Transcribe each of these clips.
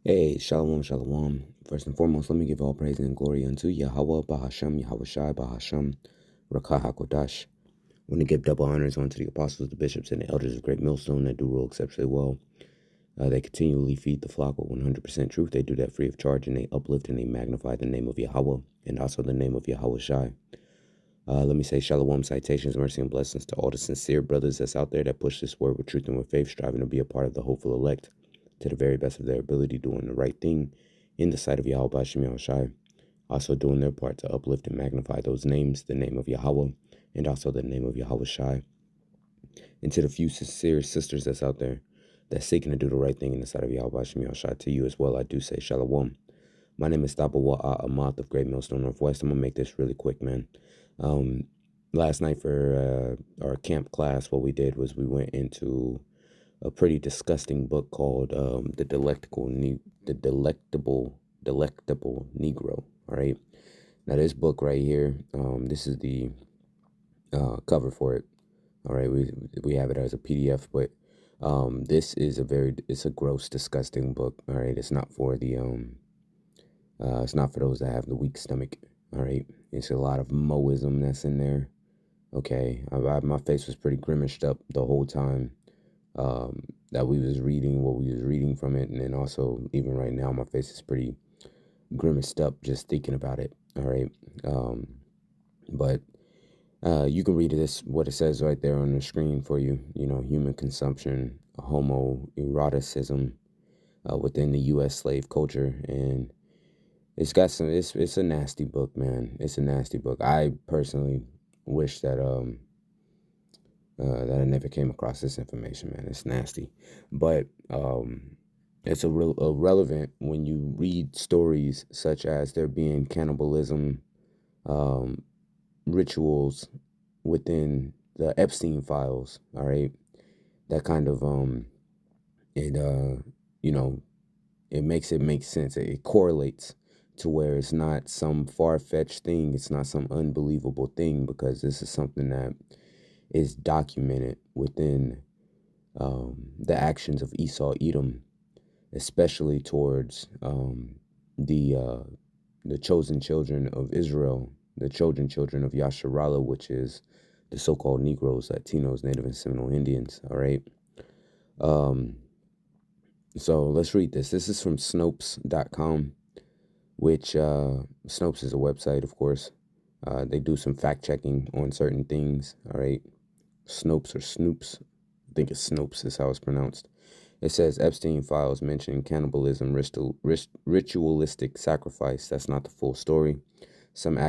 Hey, shalom, shalom. First and foremost, let me give all praise and glory unto Yahweh, Bahashem, Yahweh Shai, Bahashem, Rakah HaKodash. I want to give double honors unto the apostles, the bishops, and the elders of Great Millstone that do rule exceptionally well. They continually feed the flock with 100% truth. They do that free of charge, and they uplift and they magnify the name of Yahweh and also the name of Yahweh Shai. Let me say shalom, citations, mercy, and blessings to all the sincere brothers that's out there that push this word with truth and with faith, striving to be a part of the hopeful elect to the very best of their ability, doing the right thing in the sight of Yahweh Bashem Yahushai, also doing their part to uplift and magnify those names, the name of Yahweh, and also the name of Yahweh Shai. And to the few sincere sisters that's out there that's seeking to do the right thing in the sight of Yahweh Bashem Yahushai, to you as well, I do say shalom. My name is Tabawa Amath of Great Millstone Northwest. I'm going to make this really quick, man. Last night for our camp class, what we did was we went into a pretty disgusting book called The Delectable Negro. All right. Now this book right here, this is the cover for it. All right, we have it as a PDF, but this is it's a gross, disgusting book. All right, it's not for the it's not for those that have the weak stomach. All right, it's a lot of Moism that's in there. Okay, my face was pretty grimaced up the whole time that we was reading what we was reading from it, and then also even right now my face is pretty grimaced up just thinking about it. All right, but you can read this what it says right there on the screen for you. You know, human consumption, homoeroticism within the U.S. slave culture, and it's got some. It's a nasty book, man. It's a nasty book. I personally wish that that I never came across this information, man. It's nasty, but it's irrelevant when you read stories such as there being cannibalism rituals within the Epstein files. All right, that kind of it you know, it makes it make sense. It correlates to where it's not some far-fetched thing. It's not some unbelievable thing, because this is something that is documented within the actions of Esau, Edom, especially towards the chosen children of Israel, the chosen children of Yasharallah, which is the so-called Negroes, Latinos, Native and Seminole Indians. All right. So let's read this. This is from Snopes.com, which Snopes is a website, of course. They do some fact checking on certain things. All right. Snopes or Snoops. I think it's Snopes is how it's pronounced. It says Epstein files mention cannibalism, ritualistic sacrifice. That's not the full story. Some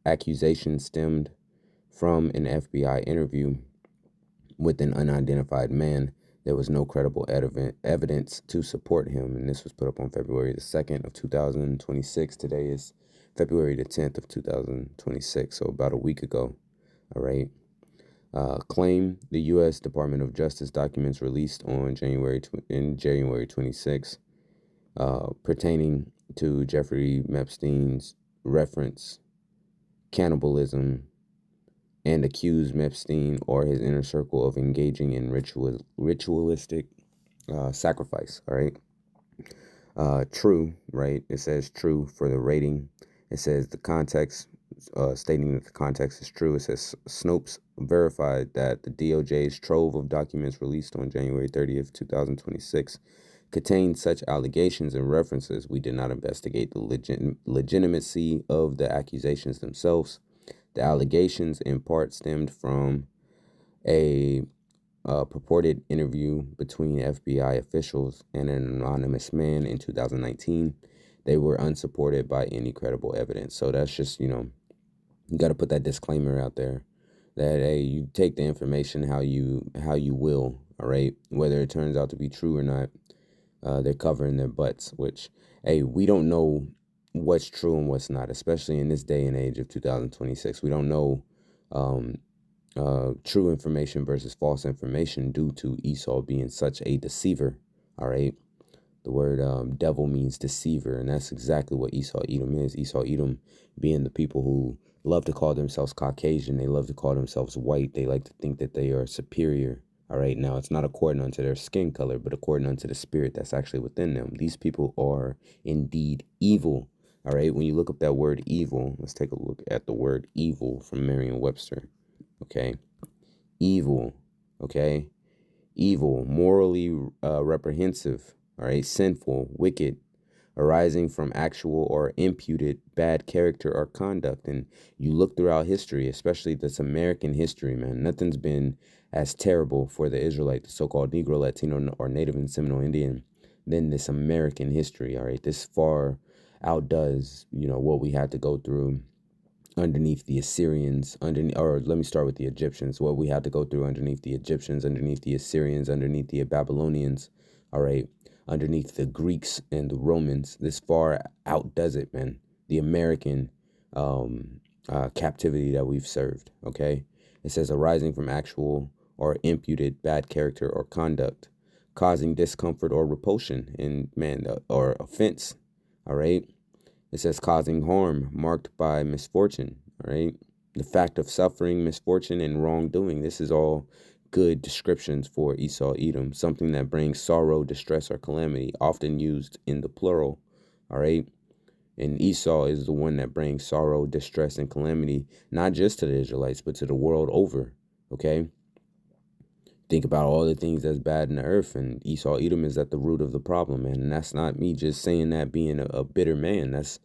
accusations stemmed from an FBI interview with an unidentified man. There was no credible evidence to support him, and this was put up on February the 2nd of 2026. Today is February the 10th of 2026, so about a week ago. All right. Claim the U.S. Department of Justice documents released on January 26, pertaining to Jeffrey Epstein's reference cannibalism, and accuse Epstein or his inner circle of engaging in ritualistic sacrifice. All right. True, right? It says true for the rating. It says the context, stating that the context is true. It says Snopes verified that the DOJ's trove of documents released on January 30th, 2026 contained such allegations and references. We did not investigate the legitimacy of the accusations themselves. The allegations in part stemmed from a purported interview between FBI officials and an anonymous man in 2019. They were unsupported by any credible evidence. So that's just, you got to put that disclaimer out there that, hey, you take the information how you will. All right, whether it turns out to be true or not, they're covering their butts. Which, hey, we don't know what's true and what's not, especially in this day and age of 2026. We don't know true information versus false information due to Esau being such a deceiver. All right. The word devil means deceiver, and that's exactly what Esau Edom is. Esau Edom being the people who love to call themselves Caucasian. They love to call themselves white. They like to think that they are superior. All right. Now, it's not according unto their skin color, but according unto the spirit that's actually within them. These people are indeed evil. All right. When you look up that word evil, let's take a look at the word evil from Merriam-Webster. Okay. Evil. Okay. Evil, morally reprehensive. All right. Sinful, wicked, arising from actual or imputed bad character or conduct. And you look throughout history, especially this American history, man, nothing's been as terrible for the Israelite, the so-called Negro, Latino, or Native and Seminole Indian than this American history. All right. This far outdoes, what we had to go through underneath the Assyrians, or let me start with the Egyptians, what we had to go through underneath the Egyptians, underneath the Assyrians, underneath the Babylonians, all right, underneath the Greeks and the Romans. This far outdoes it, man. The American captivity that we've served, okay? It says arising from actual or imputed bad character or conduct, causing discomfort or repulsion, and or offense, all right? It says causing harm marked by misfortune, all right? The fact of suffering, misfortune, and wrongdoing. This is all good descriptions for Esau, Edom, something that brings sorrow, distress, or calamity, often used in the plural, all right? And Esau is the one that brings sorrow, distress, and calamity, not just to the Israelites, but to the world over, okay? Think about all the things that's bad in the earth, and Esau, Edom is at the root of the problem, man. And that's not me just saying that being a bitter man. That's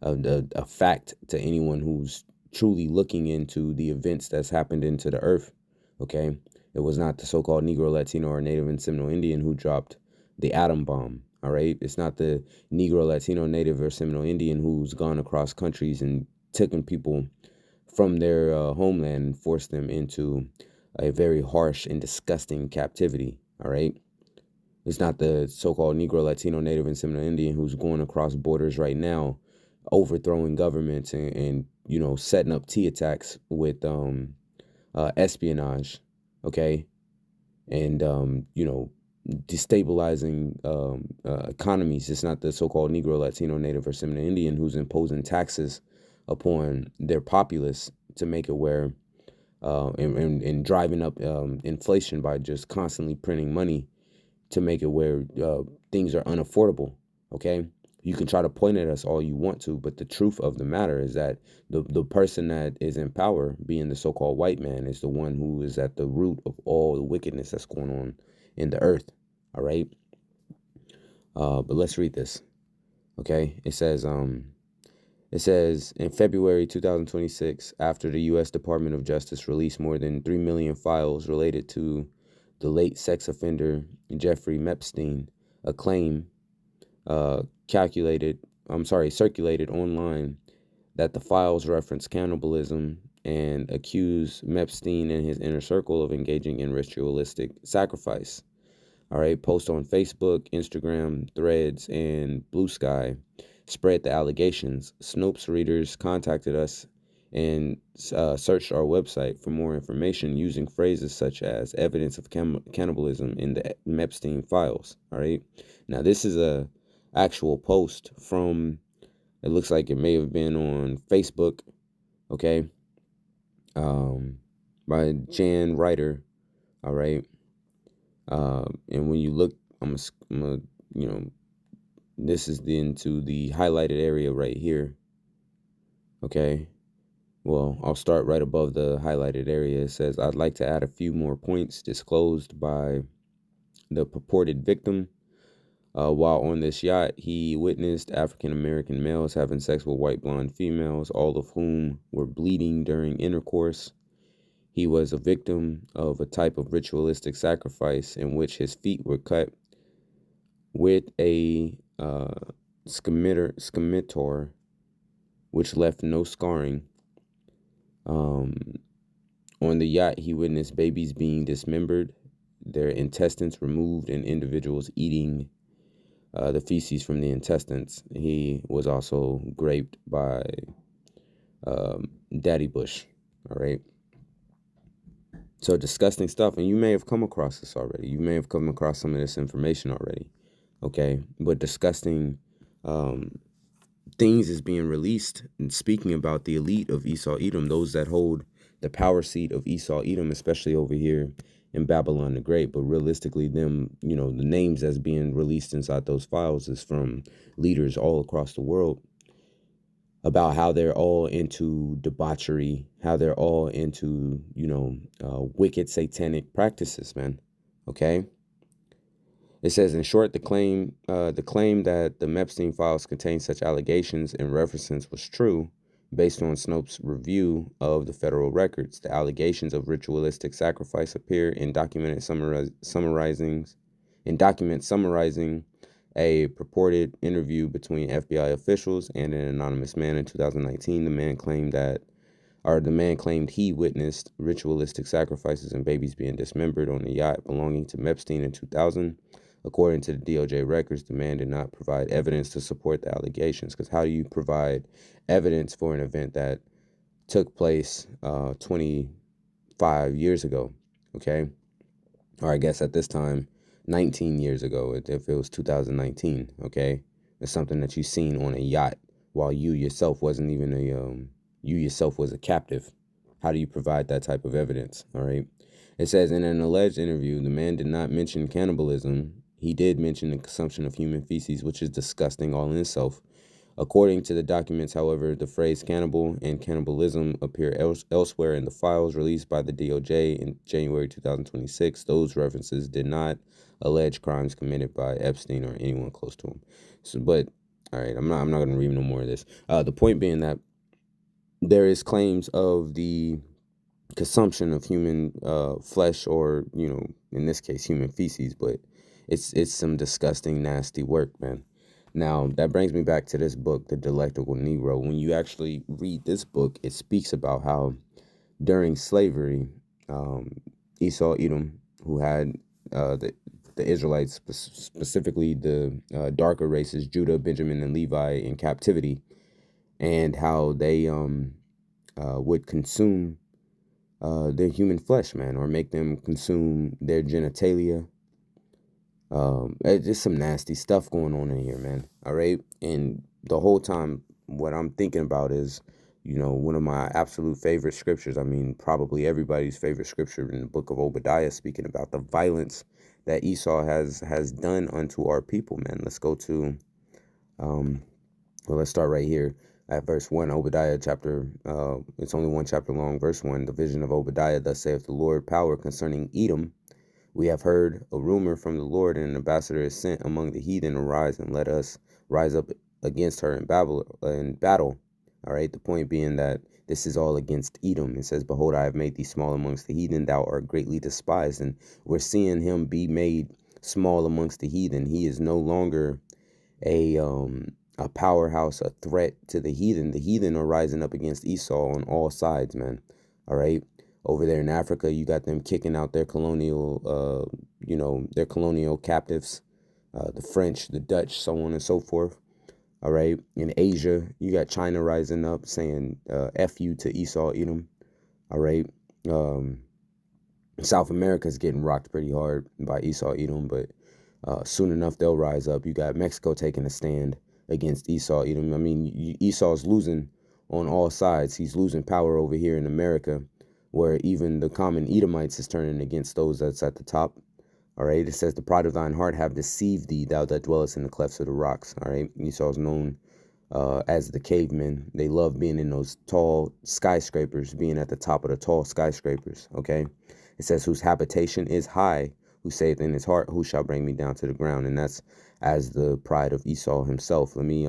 a fact to anyone who's truly looking into the events that's happened into the earth, okay? It was not the so-called Negro, Latino, or Native and Seminole Indian who dropped the atom bomb, all right? It's not the Negro, Latino, Native, or Seminole Indian who's gone across countries and taken people from their homeland and forced them into a very harsh and disgusting captivity, all right? It's not the so-called Negro, Latino, Native, and Seminole Indian who's going across borders right now, overthrowing governments and setting up T attacks with espionage, okay? And, destabilizing economies. It's not the so-called Negro, Latino, Native, or Seminole Indian who's imposing taxes upon their populace to make it where and driving up inflation by just constantly printing money to make it where things are unaffordable, okay? You can try to point at us all you want to, but the truth of the matter is that the person that is in power, being the so-called white man, is the one who is at the root of all the wickedness that's going on in the earth, all right? But let's read this, okay? It says in February 2026, after the U.S. Department of Justice released more than 3 million files related to the late sex offender Jeffrey Epstein, a claim circulated online that the files reference cannibalism and accuse Epstein and his inner circle of engaging in ritualistic sacrifice. All right, post on Facebook, Instagram, Threads, and Blue Sky spread the allegations. Snopes readers contacted us and searched our website for more information using phrases such as evidence of cannibalism in the Epstein files. All right, now this is a actual post from, it looks like it may have been on Facebook, okay, by Jan Ryder. All right. And when you look, I'm gonna, this is into the highlighted area right here. Okay. Well, I'll start right above the highlighted area. It says, I'd like to add a few more points disclosed by the purported victim. While on this yacht, he witnessed African-American males having sex with white blonde females, all of whom were bleeding during intercourse. He was a victim of a type of ritualistic sacrifice in which his feet were cut with a scimitar, which left no scarring. On the yacht, he witnessed babies being dismembered, their intestines removed, and individuals eating the feces from the intestines. He was also raped by Daddy Bush. All right. So disgusting stuff. And you may have come across this already. You may have come across some of this information already. Okay. But disgusting things is being released and speaking about the elite of Esau, Edom, those that hold the power seat of Esau, Edom, especially over here in Babylon the Great. But realistically, them, the names that's being released inside those files is from leaders all across the world about how they're all into debauchery, how they're all into, wicked satanic practices, man. Okay. It says, in short, the claim that the Epstein files contain such allegations and references was true, based on Snopes' review of the federal records. The allegations of ritualistic sacrifice appear in documents summarizing a purported interview between FBI officials and an anonymous man in 2019. The man claimed he witnessed ritualistic sacrifices and babies being dismembered on a yacht belonging to Epstein in 2000. According to the DOJ records, the man did not provide evidence to support the allegations. Because how do you provide evidence for an event that took place 25 years ago? Okay. Or I guess at this time, 19 years ago, if it was 2019. Okay. It's something that you seen on a yacht while you yourself wasn't even you yourself was a captive. How do you provide that type of evidence? All right. It says, in an alleged interview, the man did not mention cannibalism. He did mention the consumption of human feces, which is disgusting all in itself. According to the documents, however, the phrase cannibal and cannibalism appear elsewhere in the files released by the DOJ in January 2026. Those references did not allege crimes committed by Epstein or anyone close to him. But all right, I'm not going to read no more of this. The point being that there is claims of the consumption of human flesh, or in this case human feces, but it's some disgusting, nasty work, man. Now that brings me back to this book, The Delectable Negro. When you actually read this book, it speaks about how during slavery, Esau, Edom, who had the Israelites, specifically the darker races, Judah, Benjamin, and Levi, in captivity, and how they would consume their human flesh, man, or make them consume their genitalia. It's just some nasty stuff going on in here, man. All right. And the whole time, what I'm thinking about is, one of my absolute favorite scriptures. I mean, probably everybody's favorite scripture in the book of Obadiah, speaking about the violence that Esau has done unto our people, man. Let's go to, let's start right here at verse 1, Obadiah chapter, it's only one chapter long, verse 1, the vision of Obadiah. Thus saith the Lord, power concerning Edom. We have heard a rumor from the Lord, and an ambassador is sent among the heathen. Arise and let us rise up against her in battle. All right. The point being that this is all against Edom. It says, behold, I have made thee small amongst the heathen. Thou art greatly despised. And we're seeing him be made small amongst the heathen. He is no longer a powerhouse, a threat to the heathen. The heathen are rising up against Esau on all sides, man. All right. Over there in Africa, you got them kicking out their colonial, their colonial captives, the French, the Dutch, so on and so forth. All right. In Asia, you got China rising up saying F you to Esau, Edom. All right. South America is getting rocked pretty hard by Esau, Edom, but soon enough they'll rise up. You got Mexico taking a stand against Esau, Edom. I mean, Esau's losing on all sides. He's losing power over here in America, where even the common Edomites is turning against those that's at the top. All right. It says, the pride of thine heart have deceived thee, thou that dwellest in the clefts of the rocks. All right. Esau's known as the cavemen. They love being in those tall skyscrapers, being at the top of the tall skyscrapers. Okay. It says, whose habitation is high, who saith in his heart, who shall bring me down to the ground? And that's as the pride of Esau himself. Let me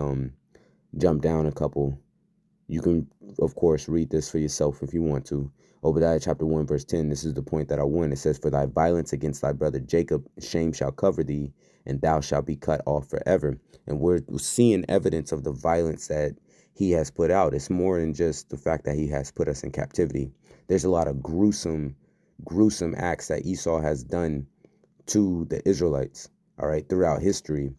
jump down a couple. You can, of course, read this for yourself if you want to. Obadiah chapter 1, verse 10, this is the point that I want. It says, for thy violence against thy brother Jacob, shame shall cover thee, and thou shalt be cut off forever. And we're seeing evidence of the violence that he has put out. It's more than just the fact that he has put us in captivity. There's a lot of gruesome acts that Esau has done to the Israelites, all right, throughout history,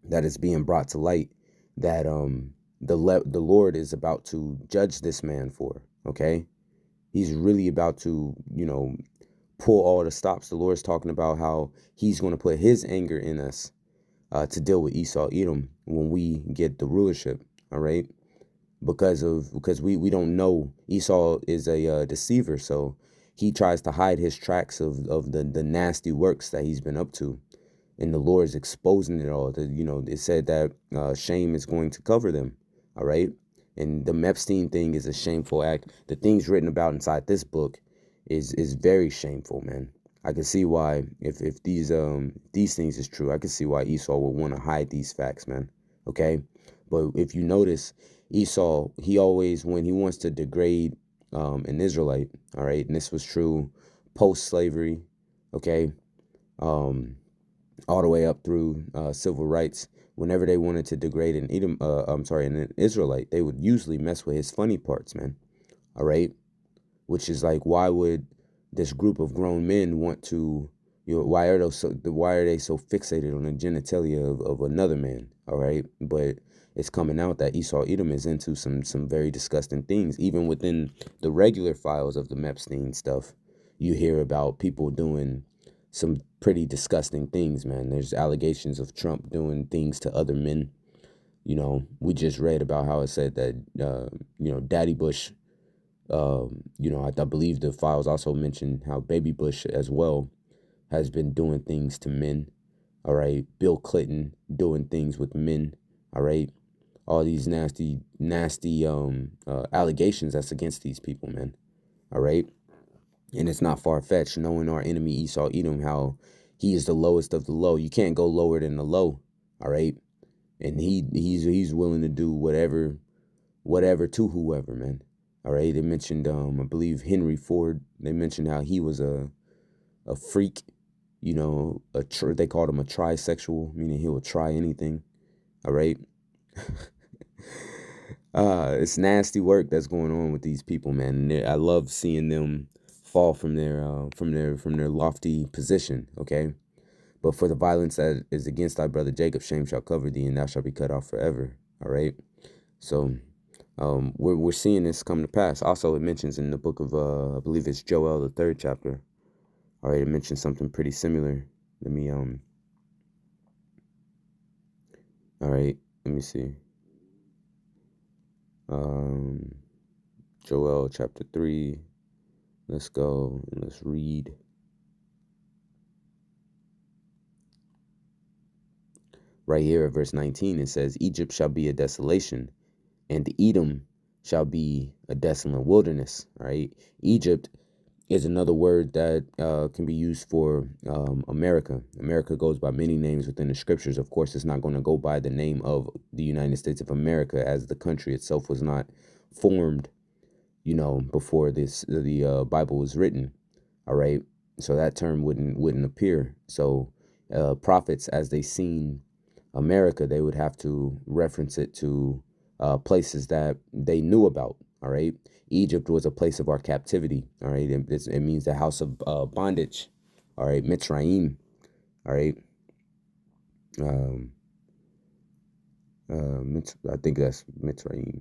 that is being brought to light, that the Lord is about to judge this man for. Okay. He's really about to, pull all the stops. The Lord's talking about how he's going to put his anger in us to deal with Esau, Edom, when we get the rulership. All right. because we don't know. Esau is a deceiver, so he tries to hide his tracks of the nasty works that he's been up to, and the Lord is exposing it all. It said that shame is going to cover them. All right, and the Epstein thing is a shameful act. The things written about inside this book is very shameful, man. I can see why, if these things is true, I can see why Esau would want to hide these facts, man. Okay, but if you notice, Esau, he always, when he wants to degrade an Israelite, all right, and this was true post-slavery, okay, um, all the way up through civil rights. Whenever they wanted to degrade an Israelite, they would usually mess with his funny parts, man. All right, which is like, why would this group of grown men want to, why are they so fixated on the genitalia of another man? All right, but it's coming out that Esau Edom is into some very disgusting things. Even within the regular files of the Epstein stuff, you hear about people doing some pretty disgusting things, man. There's allegations of Trump doing things to other men. We just read about how it said that Daddy Bush, I believe the files also mentioned how Baby Bush as well has been doing things to men. All right, Bill Clinton doing things with men. All right, all these nasty allegations that's against these people, man. All right, and it's not far-fetched, knowing our enemy Esau Edom, how he is the lowest of the low. You can't go lower than the low. All right, and he's willing to do whatever to whoever, man. All right, they mentioned I believe Henry Ford. They mentioned how he was a freak, they called him a trisexual, meaning he will try anything. All right. It's nasty work that's going on with these people, man. I love seeing them fall from their lofty position. Okay, but for the violence that is against thy brother Jacob, shame shall cover thee, and thou shalt be cut off forever. All right. So we're seeing this come to pass. Also, it mentions in the book of I believe it's Joel, the 3rd chapter. All right, it mentions something pretty similar. Let me All right, let me see. Joel chapter 3. Let's go and let's read. Right here at verse 19, it says, Egypt shall be a desolation, and Edom shall be a desolate wilderness. All right, Egypt is another word that can be used for America. America goes by many names within the scriptures. Of course, it's not going to go by the name of the United States of America, as the country itself was not formed, before the Bible was written. All right, so that term wouldn't appear. So prophets, as they seen America, they would have to reference it to places that they knew about. All right, Egypt was a place of our captivity. All right, it means the house of bondage. All right, Mitzrayim. All right, I think that's Mitzrayim.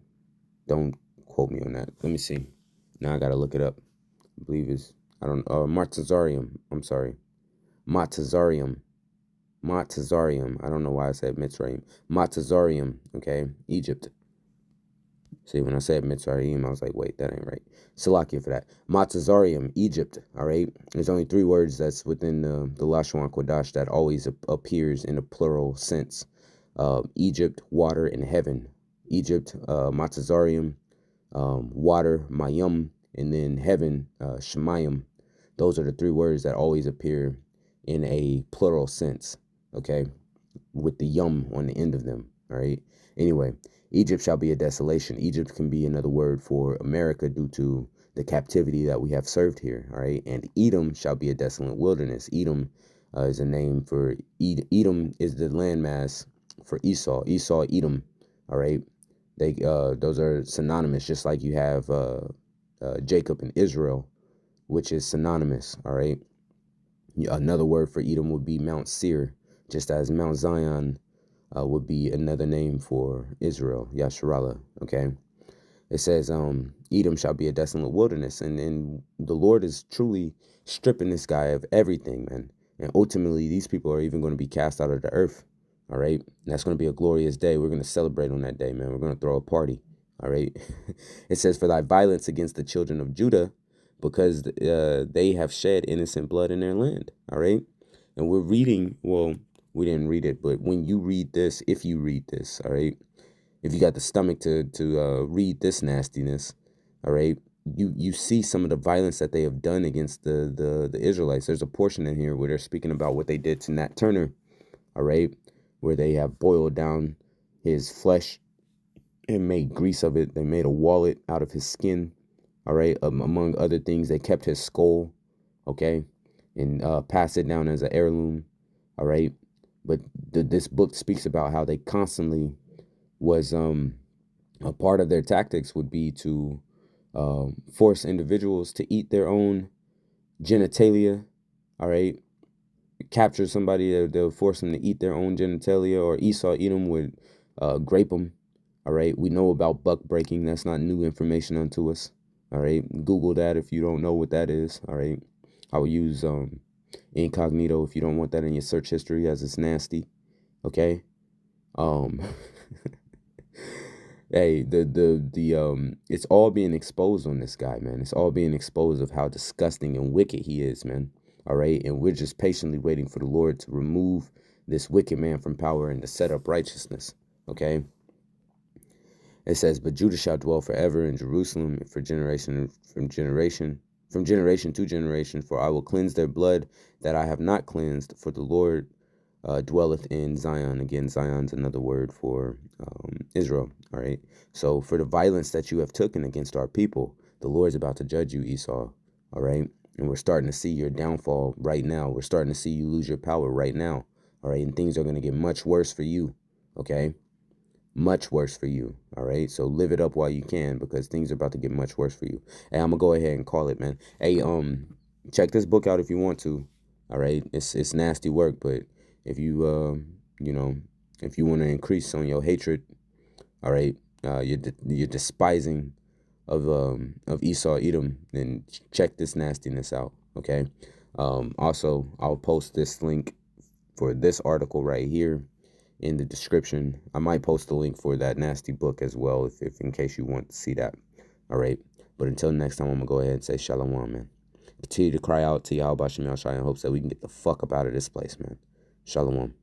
Don't quote me on that. Let me see. Now I gotta look it up. I believe it's, I don't know, Martazarium. I'm sorry, Matazarium. Matazarium. I don't know why I said Mitzrayim. Matazarium. Okay, Egypt. See, when I said Mitzrayim, I was like, wait, that ain't right. Salakia for that. Matazarium, Egypt. All right. There's only 3 words that's within the Lashon Kodash that always appears in a plural sense. Egypt, water, and heaven. Egypt, Matazarium, water, Mayum, and then heaven, Shemayim. Those are the 3 words that always appear in a plural sense. Okay, with the yum on the end of them. All right. Anyway, Egypt shall be a desolation. Egypt can be another word for America due to the captivity that we have served here. All right. And Edom shall be a desolate wilderness. Edom is a name for Edom is the landmass for Esau. Esau, Edom. All right. Those are synonymous, just like you have Jacob and Israel, which is synonymous. All right. Another word for Edom would be Mount Seir, just as Mount Zion would be another name for Israel, Yasharallah. Okay, it says, Edom shall be a desolate wilderness, and the Lord is truly stripping this guy of everything, man. And ultimately, these people are even going to be cast out of the earth. All right, and that's going to be a glorious day. We're going to celebrate on that day, man. We're going to throw a party. All right. It says, for thy violence against the children of Judah, because they have shed innocent blood in their land. All right. And we're reading, well, we didn't read it, but when you read this, if you read this, all right, if you got the stomach to read this nastiness, all right, you see some of the violence that they have done against the Israelites. There's a portion in here where they're speaking about what they did to Nat Turner, all right, where they have boiled down his flesh and made grease of it. They made a wallet out of his skin, all right, among other things. They kept his skull, okay, and passed it down as an heirloom, all right. But this book speaks about how they constantly was a part of their tactics would be to force individuals to eat their own genitalia, all right. Capture somebody, they'll force them to eat their own genitalia, or Esau, Edom would grape them. All right, we know about buck breaking. That's not new information unto us. All right, Google that if you don't know what that is. All right, I will use incognito if you don't want that in your search history, as it's nasty. Okay. Um, hey, the it's all being exposed on this guy, man. It's all being exposed of how disgusting and wicked he is, man. All right, and we're just patiently waiting for the Lord to remove this wicked man from power and to set up righteousness. Okay. It says, but Judah shall dwell forever in Jerusalem for generation from generation to generation, for I will cleanse their blood that I have not cleansed, for the Lord dwelleth in Zion. Again, Zion's another word for Israel. All right. So for the violence that you have taken against our people, the Lord's about to judge you, Esau. All right. And we're starting to see your downfall right now. We're starting to see you lose your power right now. All right. And things are going to get much worse for you. Okay. Much worse for you. All right. So live it up while you can, because things are about to get much worse for you. Hey, I'm gonna go ahead and call it, man. Hey, check this book out if you want to. All right. It's nasty work, but if you you know, if you want to increase on your hatred, all right, your despising of Esau, Edom, then check this nastiness out. Okay. Also, I'll post this link for this article right here in the description. I might post a link for that nasty book as well, if in case you want to see that. All right. But until next time, I'm gonna go ahead and say shalom, man. Continue to cry out to Yahweh Shem Yahshai in hopes that we can get the fuck up out of this place, man. Shalom.